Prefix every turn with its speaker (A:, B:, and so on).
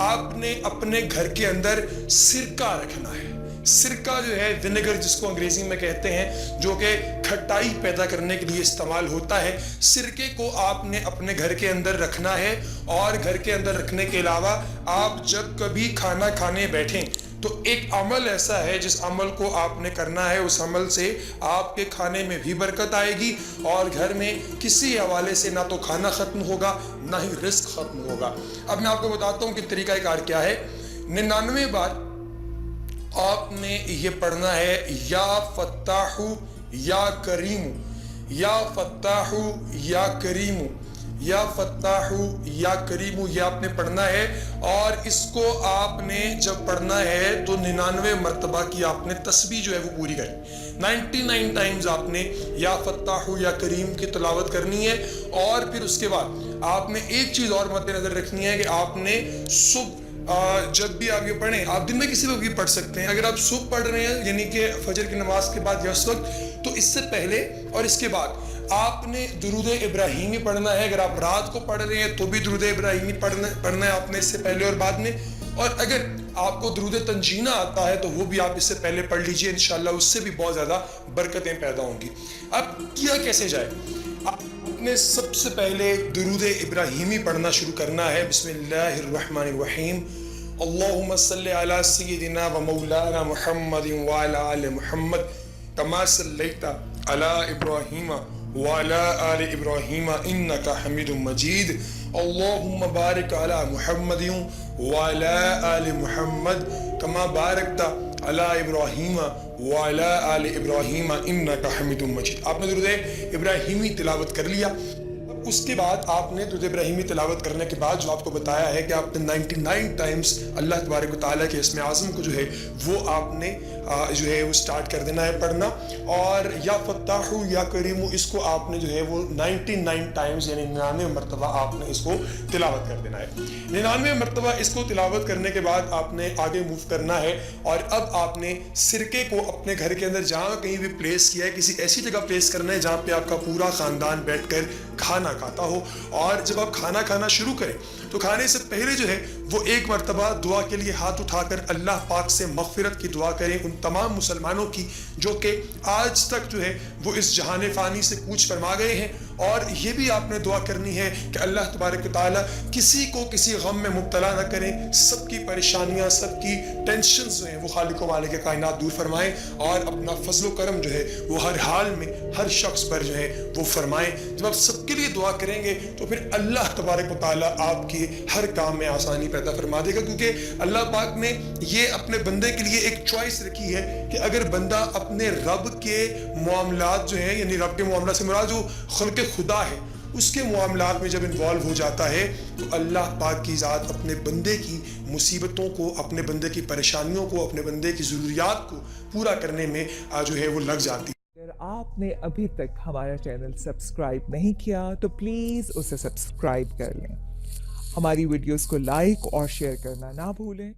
A: آپ نے اپنے گھر کے اندر سرکہ رکھنا ہے. سرکہ جو ہے ونیگر جس کو انگریزی میں کہتے ہیں، جو کہ کھٹائی پیدا کرنے کے لیے استعمال ہوتا ہے، سرکے کو آپ نے اپنے گھر کے اندر رکھنا ہے. اور گھر کے اندر رکھنے کے علاوہ آپ جب کبھی کھانا کھانے بیٹھیں تو ایک عمل ایسا ہے جس عمل کو آپ نے کرنا ہے، اس عمل سے آپ کے کھانے میں بھی برکت آئے گی اور گھر میں کسی حوالے سے نہ تو کھانا ختم ہوگا نہ ہی رزق ختم ہوگا. اب میں آپ کو بتاتا ہوں کہ طریقہ کار کیا ہے. 99 بار آپ نے یہ پڑھنا ہے، یا فتاح یا کریم، یا فتاح یا کریم، یا فتاح یا کریم، یہ آپ نے پڑھنا ہے. اور اس کو آپ نے جب پڑھنا ہے تو 99 مرتبہ کی آپ نے تسبیح جو ہے وہ پوری کرنی. 99 ٹائمز آپ نے یا فتاح یا کریم کی تلاوت کرنی ہے. اور پھر اس کے بعد آپ نے ایک چیز اور مد نظر رکھنی ہے کہ آپ نے صبح جب بھی آپ یہ پڑھیں، آپ دن میں کسی وقت بھی پڑھ سکتے ہیں. اگر آپ صبح پڑھ رہے ہیں یعنی کہ فجر کی نماز کے بعد یا اس وقت، تو اس سے پہلے اور اس کے بعد آپ نے درود ابراہیمی پڑھنا ہے. اگر آپ رات کو پڑھ رہے ہیں تو بھی درود ابراہیمی پڑھنا ہے آپ نے، اس سے پہلے اور بعد میں. اور اگر آپ کو درود تنجینہ آتا ہے تو وہ بھی آپ اس سے پہلے پڑھ لیجئے، انشاءاللہ اس سے بھی بہت زیادہ برکتیں پیدا ہوں گی. اب کیا کیسے جائے؟ آپ نے سب سے پہلے درود ابراہیمی پڑھنا شروع کرنا ہے. بسم اللہ الرحمن الرحیم. اللہم صلی علی سیدنا و مولانا محمد وعلی آل محمد کما صلیت علی ابراہیم وعلی آل ابراہیم انکا حمید مجید. اللہم بارک علی محمد وعلی آل محمد کما بارکت علی ابراہیم وعلی آل ابراہیم انکا حمید مجید. آپ نے درود ابراہیمی تلاوت کر لیا. اس کے بعد آپ نے درود ابراہیمی تلاوت کرنے کے بعد جو آپ کو بتایا ہے کہ آپ نے 99 ٹائمز اللہ تبارک و تعالیٰ کے اسم اعظم کو جو ہے وہ آپ نے جو ہے وہ سٹارٹ کر دینا ہے پڑھنا. اور یا فتاح یا کریم، اس کو آپ نے جو ہے وہ 99 ٹائمز یعنی 99 مرتبہ آپ نے اس کو تلاوت کر دینا ہے. 99 مرتبہ اس کو تلاوت کرنے کے بعد آپ نے آگے موو کرنا ہے. اور اب آپ نے سرکے کو اپنے گھر کے اندر جہاں کہیں بھی پلیس کیا ہے کسی ایسی جگہ پلیس کرنا ہے جہاں پہ آپ کا پورا خاندان بیٹھ کر کھانا کھاتا ہو. اور جب آپ کھانا کھانا شروع کریں تو کھانے سے پہلے جو ہے وہ ایک مرتبہ دعا کے لیے ہاتھ اٹھا کر اللہ پاک سے مغفرت کی دعا کریں ان تمام مسلمانوں کی جو کہ آج تک جو ہے وہ اس جہان فانی سے کوچ فرما گئے ہیں. اور یہ بھی آپ نے دعا کرنی ہے کہ اللہ تبارک و تعالیٰ کسی کو کسی غم میں مبتلا نہ کریں، سب کی پریشانیاں سب کی ٹینشنز جو ہیں وہ خالق و مالک کائنات دور فرمائیں اور اپنا فضل و کرم جو ہے وہ ہر حال میں ہر شخص پر جو ہے وہ فرمائیں. جب آپ سب کے لیے دعا کریں گے تو پھر اللہ تبارک و تعالیٰ آپ کے ہر کام میں آسانی پیدا فرما دے گا، کیونکہ اللہ پاک نے یہ اپنے بندے کے لیے ایک چوائس رکھی ہے کہ اگر بندہ اپنے رب کے معاملات جو ہیں یعنی رب کے معاملات سے مراد جو خلق خدا ہے اس کے معاملات میں جب انوالو ہو جاتا ہے تو اللہ پاک کی ذات اپنے بندے کی مصیبتوں کو، اپنے بندے کی پریشانیوں کو، اپنے بندے کی ضروریات کو پورا کرنے میں جو ہے وہ لگ جاتی.
B: اگر آپ نے ابھی تک ہمارا چینل سبسکرائب نہیں کیا تو پلیز اسے سبسکرائب کر لیں. ہماری ویڈیوز کو لائک اور شیئر کرنا نہ بھولیں.